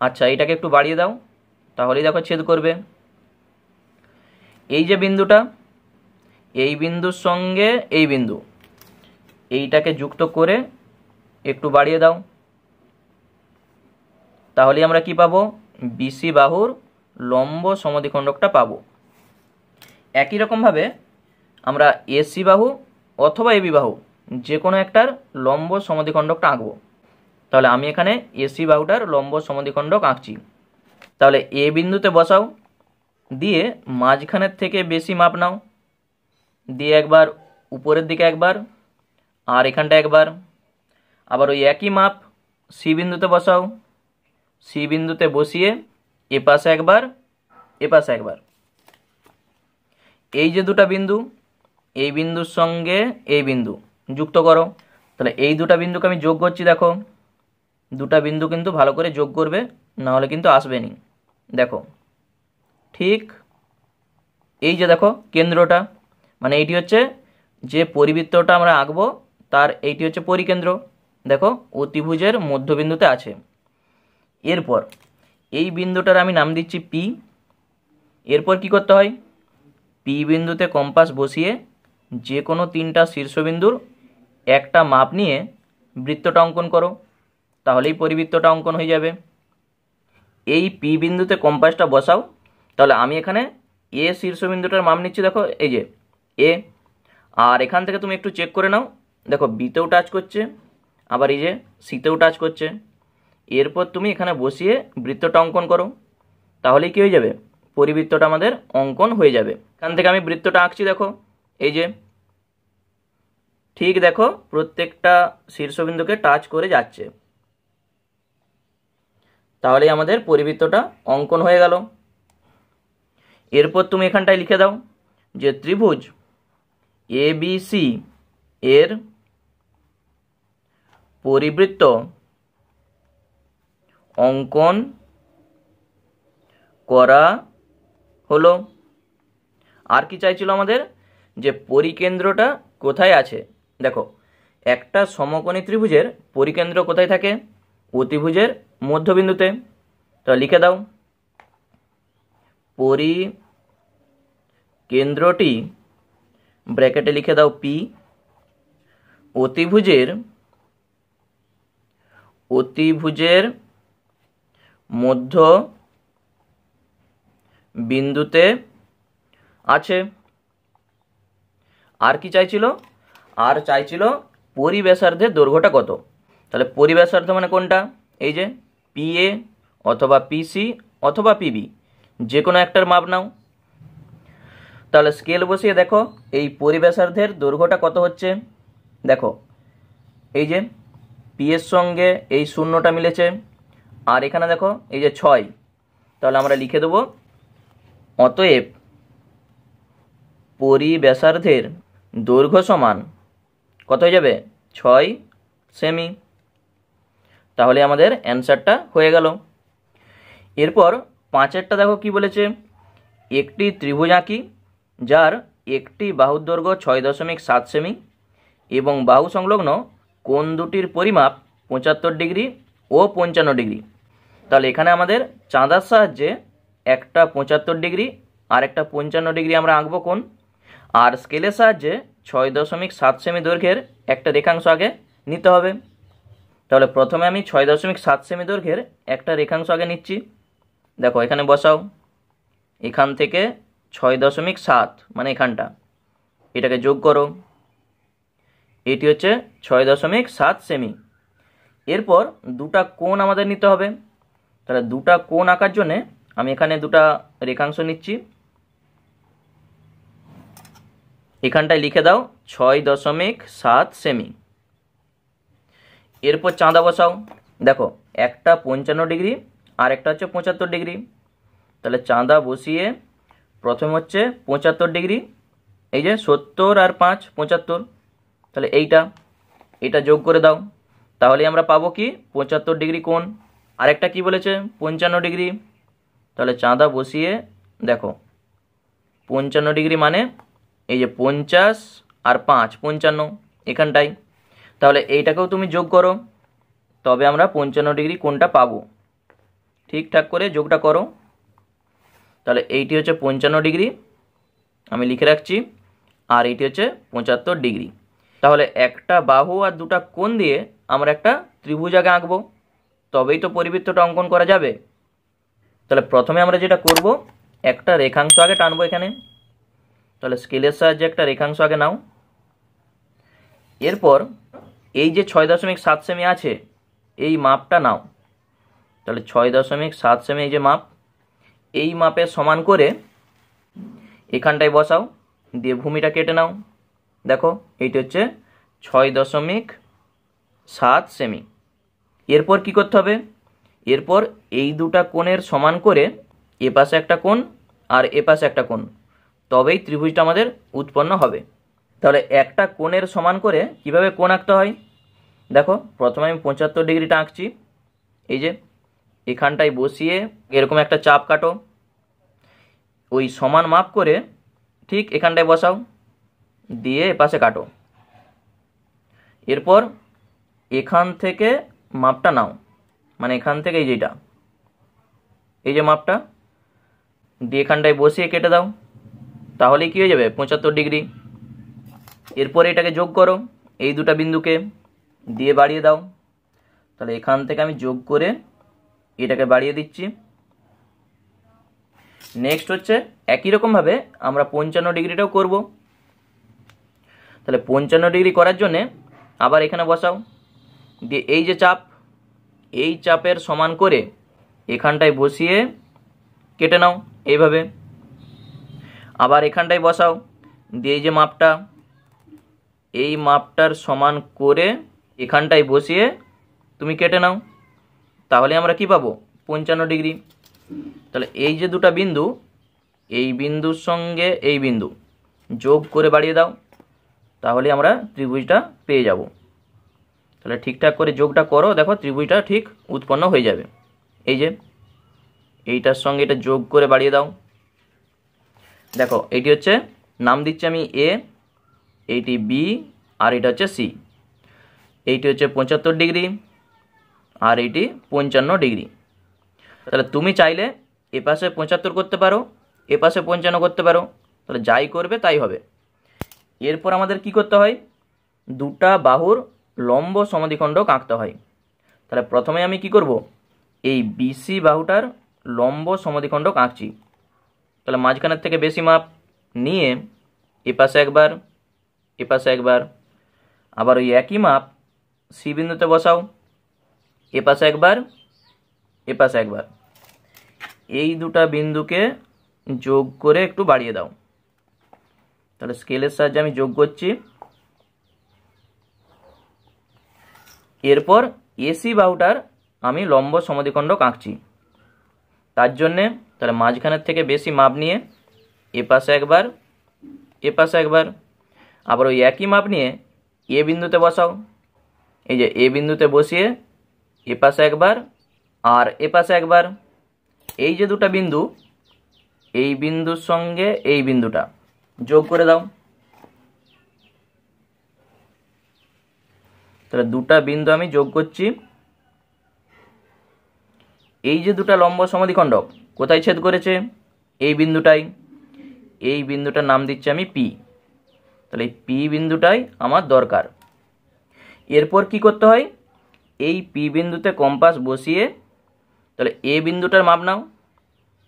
আচ্ছা, এইটাকে একটু বাড়িয়ে দাও, তাহলেই দেখো ছেদ করবে। এই যে বিন্দুটা, এই বিন্দুর সঙ্গে এই বিন্দু, এইটাকে যুক্ত করে একটু বাড়িয়ে দাও, তাহলে আমরা কি পাবো? বিসি বাহুর লম্ব সমদ্বিখণ্ডকটা পাবো। একই রকমভাবে আমরা এসি বাহু অথবা এবি বাহু যে কোনো একটার লম্ব সমদ্বিখণ্ডকটা আঁকবো। তাহলে আমি এখানে এসি বাহুটার লম্ব সমদ্বিখণ্ডক আঁকছি। তাহলে এ বিন্দুতে বসাও, দিয়ে মাঝখানের থেকে বেশি মাপ নাও, দিয়ে একবার উপরের দিকে একবার, আর এখানটা একবার। আবার ওই একই মাপ সি বিন্দুতে বসাও, সি বিন্দুতে বসিয়ে এ পাশে একবার, এ পাশে একবার। এই যে দুটা বিন্দু, এই বিন্দুর সঙ্গে এই বিন্দু যুক্ত করো। তাহলে এই দুটা বিন্দুকে আমি যোগ করছি, দেখো দুটা বিন্দু কিন্তু ভালো করে যোগ করবে, নাহলে কিন্তু আসবে নি। দেখো ঠিক এই যে দেখো কেন্দ্রটা, মানে এইটি হচ্ছে যে পরিবৃত্তটা আমরা আঁকবো তার এইটি হচ্ছে পরিকেন্দ্র। দেখো অতিভুজের মধ্যবিন্দুতে আছে। এরপর এই বিন্দুটার আমি নাম দিচ্ছি পি। এরপর কি করতে হয়? পি বিন্দুতে কম্পাস বসিয়ে যে কোনো তিনটা শীর্ষবিন্দুর একটা মাপ নিয়ে বৃত্তটা অঙ্কন করো, তাহলেই পরিবৃত্তটা অঙ্কন হয়ে যাবে। এই পি বিন্দুতে কম্পাসটা বসাও। তাহলে আমি এখানে এ শীর্ষবিন্দুটার মাপ নিচ্ছি, দেখো এই যে এ। আর এখান থেকে তুমি একটু চেক করে নাও, দেখো বিতেও টাচ করছে, আবার এই যে সিতেও টাচ করছে। এরপর তুমি এখানে বসিয়ে বৃত্তটা অঙ্কন করো, তাহলেই কি হয়ে যাবে? পরিবৃত্তটা আমাদের অঙ্কন হয়ে যাবে। এখান থেকে আমি বৃত্তটা আঁকছি, দেখো এই যে ঠিক দেখো প্রত্যেকটা শীর্ষবিন্দুকে টাচ করে যাচ্ছে, তাহলেই আমাদের পরিবৃত্তটা অঙ্কন হয়ে গেল। এরপর তুমি এখানটায় লিখে দাও যে ত্রিভুজ এবিসি এর পরিবৃত্ত অঙ্কন করা হলো। আর কি চাইছিল আমাদের? যে পরিকেন্দ্রটা কোথায় আছে। দেখো একটা সমকোণী ত্রিভুজের পরিকেন্দ্র কোথায় থাকে? অতিভুজের মধ্যবিন্দুতে। তো লিখে দাও পরিকেন্দ্রটি, ব্র্যাকেটে লিখে দাও পি, অতিভুজের মধ্য বিন্দুতে আছে। আর কি চাইছিল? আর চাইছিল পরিব্যাসার্ধের দৈর্ঘ্যটা কত। তাহলে পরিব্যাসার্ধ মানে কোনটা? এই যে পি এ অথবা পিসি অথবা পিবি, যে কোনো একটার মাপ নাও। তাহলে স্কেল বসিয়ে দেখো এই পরিব্যাসার্ধের দৈর্ঘ্যটা কত হচ্ছে। দেখো এই যে পি এর সঙ্গে এই শূন্যটা মিলেছে, আর এখানে দেখো এই যে 6। তাহলে আমরা লিখে দেবো অতএব পরিব্যাসার্ধের দৈর্ঘ্য সমান কত হয়ে যাবে? 6 সেমি। তাহলে আমাদের অ্যান্সারটা হয়ে গেল। এরপর 5এরটা দেখো কি বলেছে, একটি ত্রিভুজ আঁকি যার একটি বাহুর দৈর্ঘ্য 6.7 সেমি এবং বাহু সংলগ্ন কোণ দুটির পরিমাপ 75 ডিগ্রি ও 55 ডিগ্রি। তাহলে এখানে আমাদের চাঁদার সাহায্যে একটা 75 ডিগ্রি আর একটা 55 ডিগ্রি আমরা আঁকবো কোণ, আর স্কেলের সাহায্যে 6.7 সেমি দৈর্ঘ্যের একটা রেখাংশ আগে নিতে হবে। তাহলে প্রথমে আমি 6.7 সেমি দৈর্ঘ্যের একটা রেখাংশ আগে নিচ্ছি। দেখো এখানে বসাও, এখান থেকে 6.7 মানে এখানটা, এটাকে যোগ করো, এটি হচ্ছে 6.7 সেমি। এরপর দুটা কোণ আমাদের নিতে হবে। তাহলে দুটা কোণ আঁকার জন্যে আমি এখানে দুটা রেখাংশ নিচ্ছি। এখানটায় লিখে দাও 6.7 সেমি। এরপর চাঁদা বসাও। দেখো একটা 55 ডিগ্রি আর একটা হচ্ছে 75 ডিগ্রি। তাহলে চাঁদা বসিয়ে প্রথম হচ্ছে 75 ডিগ্রি, এই যে 70 আর 5 75, তাহলে এইটা যোগ করে দাও, তাহলে আমরা পাবো কি 75 ডিগ্রি কোণ। আরেকটা কি বলেছে 55 ডিগ্রি, তাহলে চাঁদা বসিয়ে দেখো 55 ডিগ্রি মানে এই যে 50 আর 5 55 এখানটাই, তাহলে এইটাকেও তুমি যোগ করো, তবে আমরা 55 ডিগ্রি কোণটা পাবো। ঠিকঠাক করে যোগটা করো, তাহলে এইটি হচ্ছে 55 ডিগ্রি, আমি লিখে রাখছি, আর এইটি হচ্ছে 75 ডিগ্রি। তাহলে একটা বাহু আর দুটা কোণ দিয়ে আমরা একটা ত্রিভুজ আগে আঁকবো, তবেই তো পরিবৃত্তটা অঙ্কন করা যাবে। তাহলে প্রথমে আমরা যেটা করব, একটা রেখাংশ আগে টানবো এখানে, তাহলে স্কেলের সাহায্যে একটা রেখাংশ আগে নাও। এরপর এই যে 6.7 সেমি আছে এই মাপটা নাও, তাহলে 6.7 সেমি এই যে মাপ, এই মাপের সমান করে এখানটায় বসাও, দিয়ে ভূমিটা কেটে নাও। দেখো এইটা হচ্ছে 6.7 সেমি। এরপর কি করতে হবে, এরপর এই দুটা কোণের সমান করে এ পাশে একটা কোণ আর এ পাশে একটা কোণ, তবেই ত্রিভুজটা আমাদের উৎপন্ন হবে। তাহলে একটা কোণের সমান করে কিভাবে কোণ আঁকতে হয়, দেখো প্রথমে আমি 75 ডিগ্রিটা আঁকছি, এই যে এখানটায় বসিয়ে এরকম একটা চাপ কাটো, ওই সমান মাপ করে ঠিক এখানটায় বসাও, দিয়ে এপাশে কাটো। এরপর এখান থেকে মাপটা নাও, মানে এখান থেকে এই যে মাপটা দিয়ে এখানটায় বসিয়ে কেটে দাও, তাহলেই কি হয়ে যাবে 75 ডিগ্রি। এরপর এটাকে যোগ করো, এই দুটা বিন্দুকে দিয়ে বাড়িয়ে দাও, তাহলে এখান থেকে আমি যোগ করে এটাকে বাড়িয়ে দিচ্ছি। নেক্সট হচ্ছে একই রকমভাবে আমরা 55 ডিগ্রিটাও করব। তাহলে 55 ডিগ্রি করার জন্য আবার এখানে বসাও, দিয়ে এই যে চাপ, এই চাপের সমান করে এখানটায় বসিয়ে কেটে নাও এইভাবে। আবার এখানটায় বসাও, দিয়ে এই যে মাপটা, এই মাপটার সমান করে এখানটায় বসিয়ে তুমি কেটে নাও, তাহলে আমরা কি পাবো 55 ডিগ্রি। তাহলে এই যে দুটা বিন্দু, এই বিন্দুর সঙ্গে এই বিন্দু যোগ করে বাড়িয়ে দাও, তাহলে আমরা ত্রিভুজটা পেয়ে যাব। তাহলে ঠিকঠাক করে যোগটা করো, দেখো ত্রিভুজটা ঠিক উৎপন্ন হয়ে যাবে। এই যে এইটার সঙ্গে এটা যোগ করে বাড়িয়ে দাও, দেখো এইটি হচ্ছে, নাম দিচ্ছি আমি এ, এইটি বি, আর এটা হচ্ছে সি। এইটি হচ্ছে 75 ডিগ্রি আর এইটি 55 ডিগ্রি। তাহলে তুমি চাইলে এ পাশে 75 করতে পারো, এ পাশে 55 করতে পারো, তাহলে যাই করবে তাই হবে। এরপর আমাদের কি করতে হয়, দুটা বাহুর লম্ব সমদ্বিখণ্ডক আঁকতে হয়। তাহলে প্রথমে আমি কি করব, এই বিসি বাহুটার লম্ব সমদ্বিখণ্ডক আঁকছি। তাহলে মাঝখানের থেকে বেশি মাপ নিয়ে এ পাশে একবার, এ পাশে একবার, আবার ওই একই মাপ সি বিন্দুতে বসাও, এ পাশে একবার, এ পাশে একবার, এই দুটা বিন্দুকে যোগ করে একটু বাড়িয়ে দাও। তাহলে স্কেলের সাহায্যে আমি যোগ করছি। এরপর এসি বাহুটার আমি লম্ব সমদ্বিখণ্ডক আঁকছি, তার জন্যে তাহলে মাঝখানের থেকে বেশি মাপ নিয়ে এ পাশে একবার, এ পাশে একবার, আবার ওই একই মাপ নিয়ে এ বিন্দুতে বসাও, এই যে এ বিন্দুতে বসিয়ে এ পাশে একবার আর এ পাশে একবার, এই যে দুটা বিন্দু, এই বিন্দুর সঙ্গে এই বিন্দুটা যোগ করে দাও। তাহলে দুটা বিন্দু আমি যোগ করছি। এই যে দুটা লম্ব সমদ্বিখণ্ডক কোথায় ছেদ করেছে, এই বিন্দুটাই, এই বিন্দুটার নাম দিচ্ছি আমি পি। তাহলে এই পি বিন্দুটাই আমার দরকার। এরপর কি করতে হয়, এই পি বিন্দুতে কম্পাস বসিয়ে তাহলে এ বিন্দুটার মাপ নাও,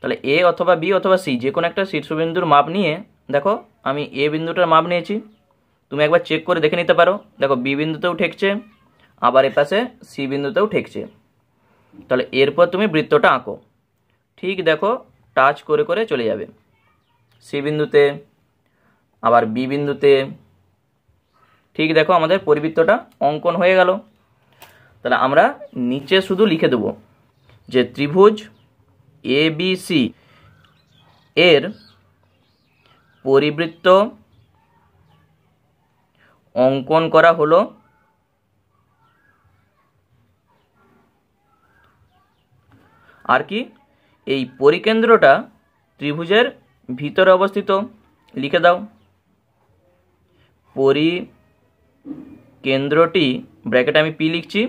তাহলে এ অথবা বি অথবা সি যে কোনো একটা শীর্ষবিন্দুর মাপ নিয়ে দেখো আমি এ বিন্দুটার মাপ নিয়েছি, তুমি একবার চেক করে দেখে নিতে পারো, দেখো বি বিন্দুতেও ঠেকছে, আবার এপাশে সি বিন্দুতেও ঠেকছে। তাহলে এরপর তুমি বৃত্তটা আঁকো, ঠিক দেখো টাচ করে করে চলে যাবে সি বিন্দুতে, আবার বি বিন্দুতে, ঠিক দেখো আমাদের পরিবৃত্তটা অঙ্কন হয়ে গেল। তাহলে আমরা নিচে শুধু লিখে দেব যে ত্রিভুজ ABC এর পরিবৃত্ত অঙ্কন করা হলো। আর কি, এই পরিকেন্দ্রটা ত্রিভুজের ভিতরে অবস্থিত। লিখে দাও, পরিকেন্দ্রটি, ব্র্যাকেটে আমি পি লিখছি,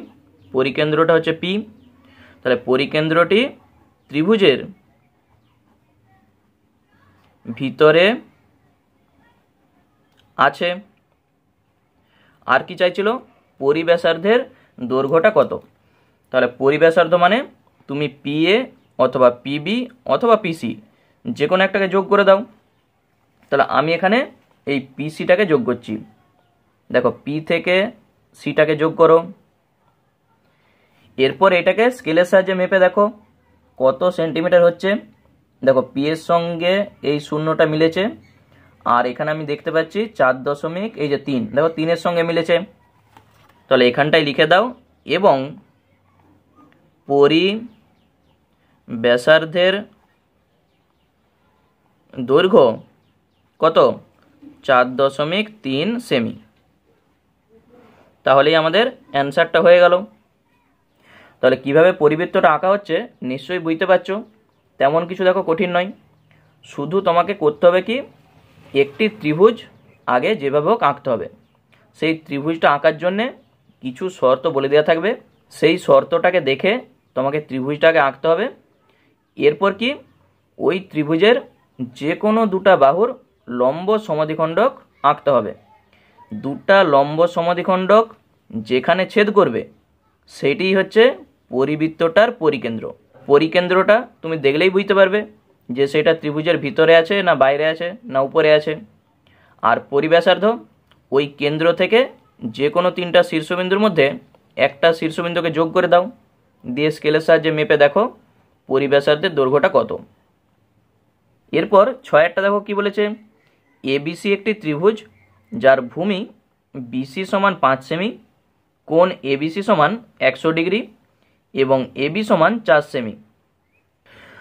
পরিকেন্দ্রটা হচ্ছে পি। তাহলে পরিকেন্দ্রটি ত্রিভুজের ভিতরে আছে। আর কি চাইছিল, পরিব্যাসার্ধের দৈর্ঘ্যটা কত। তাহলে পরিব্যাসার্ধ মানে তুমি পি এ অথবা পিবি অথবা পিসি যে কোনো একটাকে যোগ করে দাও। তাহলে আমি এখানে এই পিসিটাকে যোগ করছি। দেখো, পি থেকে সিটাকে যোগ করো। এরপর এটাকে স্কেলের সাহায্যে মেপে দেখো কত সেন্টিমিটার হচ্ছে। দেখো, পি এর সঙ্গে এই শূন্যটা মিলেছে, আর এখানে আমি দেখতে পাচ্ছি 4.3, দেখো 3-এর সঙ্গে মিলেছে। তাহলে এখানটায় লিখে দাও, এবং পরিব্যাসার্ধের দৈর্ঘ্য কত, 4.3 সেমি। তাহলেই আমাদের অ্যান্সারটা হয়ে গেল। তাহলে কিভাবে পরিবৃত্তটা আঁকা হচ্ছে নিশ্চয়ই বুঝতে পারছো। তেমন কিছু দেখো কঠিন নয়, শুধু তোমাকে করতে হবে কি, একটি ত্রিভুজ আগে যেভাবে হোক আঁকতে হবে। সেই ত্রিভুজটা আঁকার জন্যে কিছু শর্ত বলে দেওয়া থাকবে, সেই শর্তটাকে দেখে তোমাকে ত্রিভুজটাকে আঁকতে হবে। এরপর কি, ওই ত্রিভুজের যে কোনো দুটা বাহুর লম্ব সমদ্বিখণ্ডক আঁকতে হবে। দুটা লম্ব সমদ্বিখণ্ডক যেখানে ছেদ করবে সেটিই হচ্ছে পরিবৃত্তটার পরিকেন্দ্র। পরিকেন্দ্রটা তুমি দেখলেই বুঝতে পারবে যে সেটা ত্রিভুজের ভিতরে আছে না বাইরে আছে না উপরে আছে। আর পরিব্যাসার্ধ, ওই কেন্দ্র থেকে যে কোনো তিনটা শীর্ষবিন্দুর মধ্যে একটা শীর্ষবিন্দুকে যোগ করে দাও, দিয়ে স্কেলের সাহায্যে মেপে দেখো পরিব্যাসার্ধের দৈর্ঘ্যটা কত। এরপর 6-টা দেখো কি বলেছে, এবিসি একটি ত্রিভুজ যার ভূমি বিসি সমান 5 সেমি, কোণ এবিসি সমান 100 ডিগ্রি এবং এবি সমান 4 সেমি।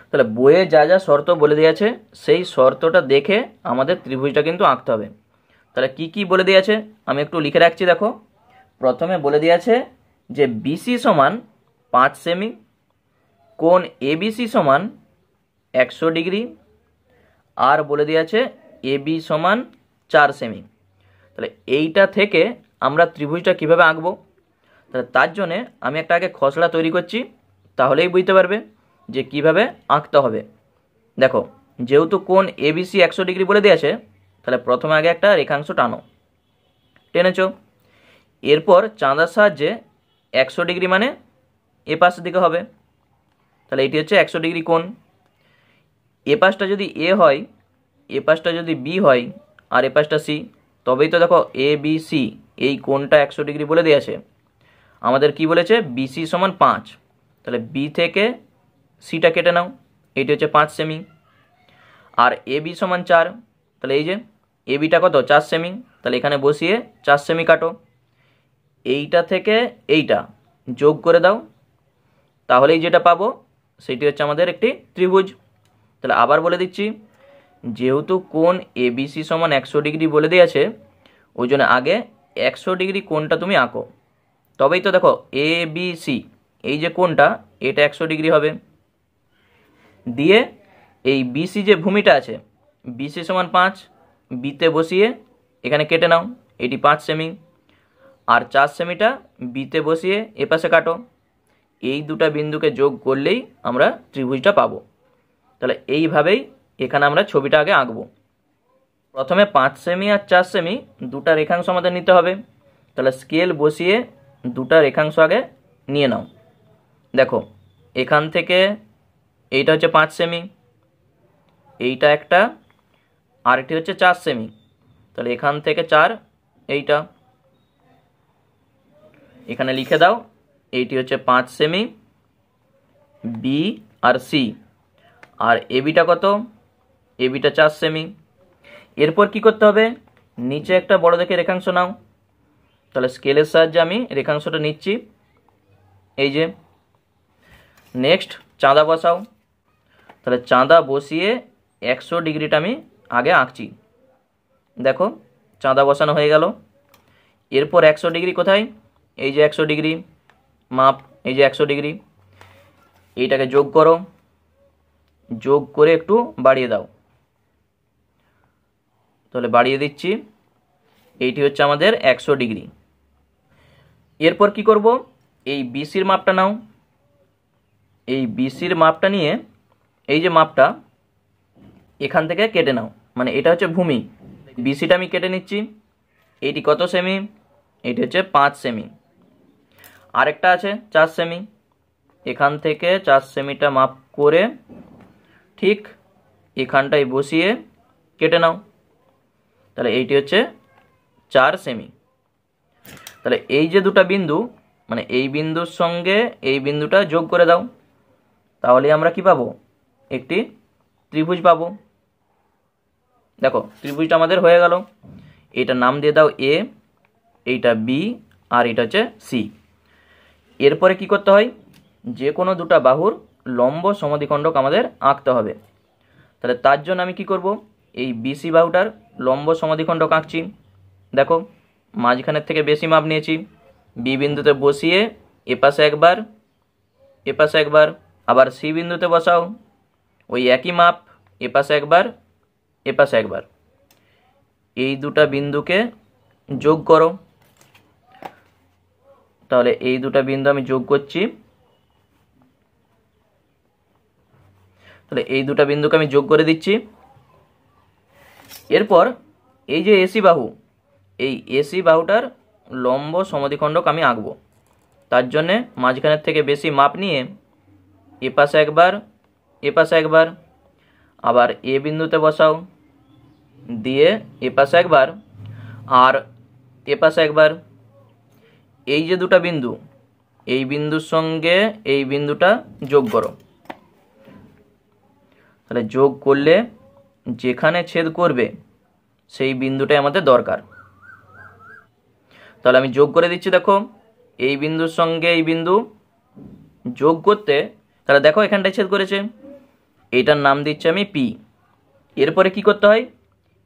তাহলে বইয়ে যা যা শর্ত বলে দিয়েছে সেই শর্তটা দেখে আমাদের ত্রিভুজটা কিন্তু আঁকতে হবে। তাহলে কি কি বলে দিয়েছে আমি একটু লিখে রাখছি। দেখো, প্রথমে বলে দিয়েছে যে বিসি সমান 5 সেমি, কোণ এবিসি সমান 100 ডিগ্রি, আর বলে দিয়েছে এবি সমান 4 সেমি। তাহলে এইটা থেকে আমরা ত্রিভুজটা কিভাবে আঁকবো, তাহলে তার জন্যে আমি একটা আগে খসড়া তৈরি করছি, তাহলেই বুঝতে পারবে যে কিভাবে আঁকতে হবে। দেখো, যেহেতু কোণ এবিসি 100 ডিগ্রি বলে দিয়েছে, তাহলে প্রথমে আগে একটা রেখাংশ টানো, টেনেছো। এরপর চাঁদার সাহায্যে 100 ডিগ্রি মানে এ পাশের দিকে হবে। তাহলে এটি হচ্ছে 100 ডিগ্রি কোণ। এ পাশটা যদি এ হয়, এ পাশটা যদি বি হয়, আর এ পাশটা সি, তবেই তো দেখো এ বি সি, এই কোণটা 100 ডিগ্রি বলে দিয়েছে। আমাদের কি বলেছে, বিসি সমান 5, তাহলে বি থেকে সিটা কেটে নাও, এটি হচ্ছে 5 সেমি। আর এ বি সমান 4, তাহলে এই যে এ বিটা কত, 4 সেমি, তাহলে এখানে বসিয়ে 4 সেমি কাটো। এইটা থেকে এইটা যোগ করে দাও, তাহলেই যেটা পাবো সেটি হচ্ছে আমাদের একটি ত্রিভুজ। তাহলে আবার বলে দিচ্ছি, যেহেতু কোণ এবিসি সমান 100 ডিগ্রি বলে দিয়েছে, ওই জন্য আগে 100 ডিগ্রি কোণটা তুমি আঁকো, তবেই তো দেখো এ বি সি, এই যে কোণটা এটা 100 ডিগ্রি হবে। দিয়ে এই বিসি যে ভূমিটা আছে, বিসি সমান 5, বিতে বসিয়ে এখানে কেটে নাও, এটি 5 সেমি। আর 4 সেমিটা বিতে বসিয়ে এপাশে কাটো, এই দুটা বিন্দুকে যোগ করলেই আমরা ত্রিভুজটা পাবো। তাহলে এইভাবেই এখানে আমরা ছবিটা আগে আঁকবো। প্রথমে 5 সেমি আর 4 সেমি দুটা রেখাংশ আমাদের নিতে হবে। তাহলে স্কেল বসিয়ে দুটা রেখাংশ আগে নিয়ে নাও। দেখো, এখান থেকে এইটা হচ্ছে 5 সেমি, এইটা একটা, আর এটি হচ্ছে 4 সেমি। তাহলে এখান থেকে 4, এইটা এখানে লিখে দাও, এইটি হচ্ছে 5 সেমি, বি আর সি। আর এবিটা কত, এবিটা 4 সেমি। এরপর কি করতে হবে, নিচে একটা বড় দেখে রেখাংশ নাও। তাহলে স্কেলের সাহায্যে আমি রেখাংশটা নিচ্ছি, এই যে। নেক্সট চাঁদা বসাও। তাহলে চাঁদা বসিয়ে 100 ডিগ্রিটা আমি আগে আঁকছি। দেখো, চাঁদা বসানো হয়ে গেল। এরপর 100 ডিগ্রি কোথায়, এই যে 100 ডিগ্রি মাপ, এই যে 100 ডিগ্রি, এইটাকে যোগ করো, যোগ করে একটু বাড়িয়ে দাও। তাহলে বাড়িয়ে দিচ্ছি, এইটি হচ্ছে আমাদের 100 ডিগ্রি। এরপর কি করব, এই বিসির মাপটা নাও, এই বিসির মাপটা নিয়ে এই যে মাপটা এখান থেকে কেটে নাও, মানে এটা হচ্ছে ভূমি, বিসিটা আমি কেটে নিচ্ছি। এইটি কত সেমি, এইটি হচ্ছে 5 সেমি। আরেকটা আছে 4 সেমি, এখান থেকে 4 সেমিটা মাপ করে ঠিক এখানটায় বসিয়ে কেটে নাও। তাহলে এইটি হচ্ছে 4 সেমি। তাহলে এই যে দুটো বিন্দু, মানে এই বিন্দুর সঙ্গে এই বিন্দুটা যোগ করে দাও, তাহলে আমরা কি পাবো, একটি ত্রিভুজ পাবো। দেখো ত্রিভুজটা আমাদের হয়ে গেল। এইটার নাম দিয়ে দাও এ, এইটা বি, আর এটা হচ্ছে সি। এরপরে কি করতে হয়, যে কোনো দুটো বাহুর লম্ব সমদ্বিখণ্ডক আমাদের আঁকতে হবে। তাহলে তার জন্য আমি কি করব, এই বিসি বাহুটার লম্ব সমদ্বিখণ্ডক আঁকছি। দেখো মাঝখানের থেকে বেশি মাপ নিয়েছি, বি বিন্দুতে বসিয়ে এপাশে একবার এপাশে একবার, আবার সি বিন্দুতে বসাও ওই একই মাপ, এপাশে একবার এপাশে একবার। এই দুটা বিন্দুকে যোগ করো। তাহলে এই দুটা বিন্দু আমি যোগ করছি, তাহলে এই দুটা বিন্দুকে আমি যোগ করে দিচ্ছি। এরপর এই যে এসি বাহু, এই এসি বাহুটার লম্ব সমদ্বিখণ্ডক আমি আঁকবো। তার জন্যে মাঝখানের থেকে বেশি মাপ নিয়ে এপাশে একবার এপাশে একবার, আবার এ বিন্দুতে বসাও, দিয়ে এপাশে একবার আর এপাশে একবার। এই যে দুটা বিন্দু, এই বিন্দুর সঙ্গে এই বিন্দুটা যোগ করো। তাহলে যোগ করলে যেখানে ছেদ করবে সেই বিন্দুটাই আমাদের দরকার। তাহলে আমি যোগ করে দিচ্ছি। দেখো এই বিন্দুর সঙ্গে এই বিন্দু যোগ করতে, তাহলে দেখো এখানটায় ছেদ করেছে, এইটার নাম দিচ্ছি আমি পি। এরপরে কি করতে হয়,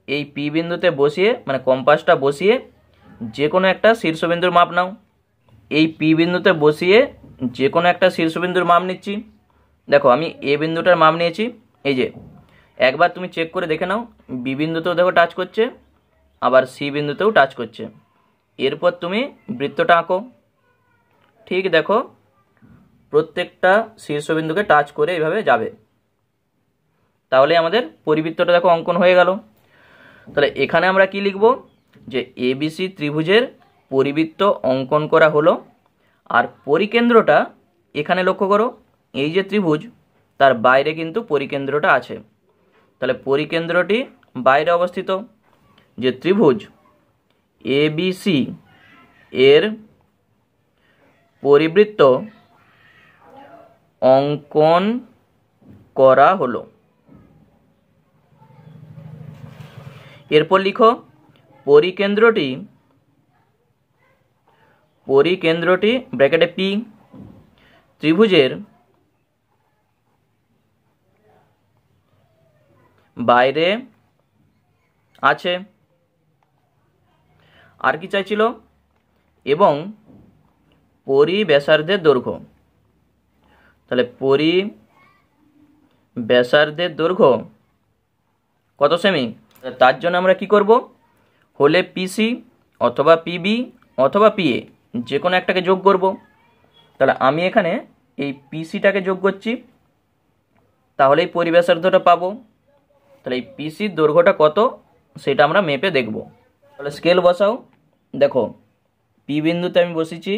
এই পি বিন্দুতে বসিয়ে, মানে কম্পাসটা বসিয়ে যে কোনো একটা শীর্ষবিন্দুর মাপ নাও। এই পি বিন্দুতে বসিয়ে যে কোনো একটা শীর্ষবিন্দুর মাপ নিচ্ছি। দেখো আমি এ বিন্দুটার মাপ নিয়েছি, এই যে একবার তুমি চেক করে দেখে নাও, বি বিন্দুতেও দেখো টাচ করছে, আবার সি বিন্দুতেও টাচ করছে। এরপর তুমি বৃত্তটা আঁকো। ঠিক দেখো প্রত্যেকটা শীর্ষবিন্দুকে টাচ করে এইভাবে যাবে, তাহলে আমাদের পরিবৃত্তটা দেখো অঙ্কন হয়ে গেল। তাহলে এখানে আমরা কি লিখব, যে এবিসি ত্রিভুজের পরিবৃত্ত অঙ্কন করা হলো। আর পরিকেন্দ্রটা এখানে লক্ষ্য করো, এই যে ত্রিভুজ তার বাইরে কিন্তু পরিকেন্দ্রটা আছে। তাহলে পরিকেন্দ্রটি বাইরে অবস্থিত। যে ত্রিভুজ এবিসি এর পরিবৃত্ত অঙ্কন করা হলো। এরপর লিখো পরিকেন্দ্রটি ব্র্যাকেটে পি ত্রিভুজের বাইরে আছে। আর কি চাইছিল, এবং পরিব্যাসার্ধের দৈর্ঘ্য। তাহলে পরিব্যাসার্ধের দৈর্ঘ্য কত সেমি, তার জন্য আমরা কি করব, হলে পিসি অথবা পিবি অথবা পিএ যে কোনো একটাকে যোগ করব। তাহলে আমি এখানে এই পিসিটাকে যোগ করছি, তাহলে এই পরিব্যাসার্ধটা পাবো। তাহলে এই পিসির দৈর্ঘ্যটা কত সেটা আমরা মেপে দেখব। তাহলে স্কেল বসাও। দেখো পি বিন্দুতে আমি বসেছি,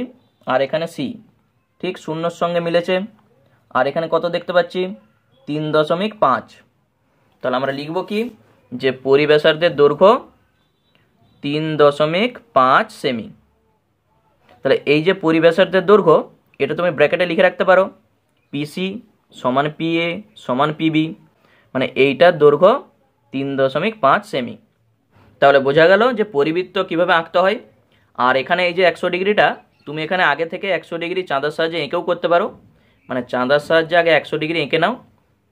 আর এখানে সি ঠিক শূন্যর সঙ্গে মিলেছে, আর এখানে কত দেখতে পাচ্ছি 3.5। তাহলে আমরা লিখব কি, যে পরিব্যাসার্ধের দৈর্ঘ্য 3.5 সেমি। তাহলে এই যে পরিব্যাসার্ধের দৈর্ঘ্য, এটা তুমি ব্র্যাকেটে লিখে রাখতে পারো, পিসি সমান পিএ সমান পিবি, মানে এইটার দৈর্ঘ্য 3.5 সেমি। তাহলে বোঝা গেল যে পরিবৃত্ত কিভাবে আঁকতে হয়। আর এখানে এই যে 100 ডিগ্রিটা তুমি এখানে আগে থেকে 100 ডিগ্রি চাঁদার সাহায্যে এঁকেও করতে পারো, মানে চাঁদার সাহায্যে আগে 100 ডিগ্রি এঁকে নাও,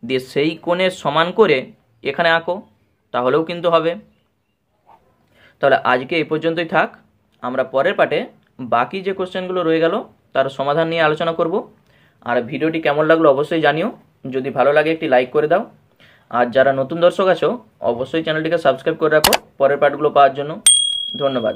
দিয়ে সেই কোণের সমান করে এখানে আঁকো, তাহলেও কিন্তু হবে। তাহলে আজকে এই পর্যন্তই থাক। আমরা পরের পার্টে বাকি যে কোশ্চেনগুলো রয়ে গেল তার সমাধান নিয়ে আলোচনা করব। আর ভিডিওটি কেমন লাগলো অবশ্যই জানিও, যদি ভালো লাগে একটি লাইক করে দাও। আর যারা নতুন দর্শক আছো অবশ্যই চ্যানেলটিকে সাবস্ক্রাইব করে রাখো পরের পার্টগুলো পাওয়ার জন্য। ধন্যবাদ।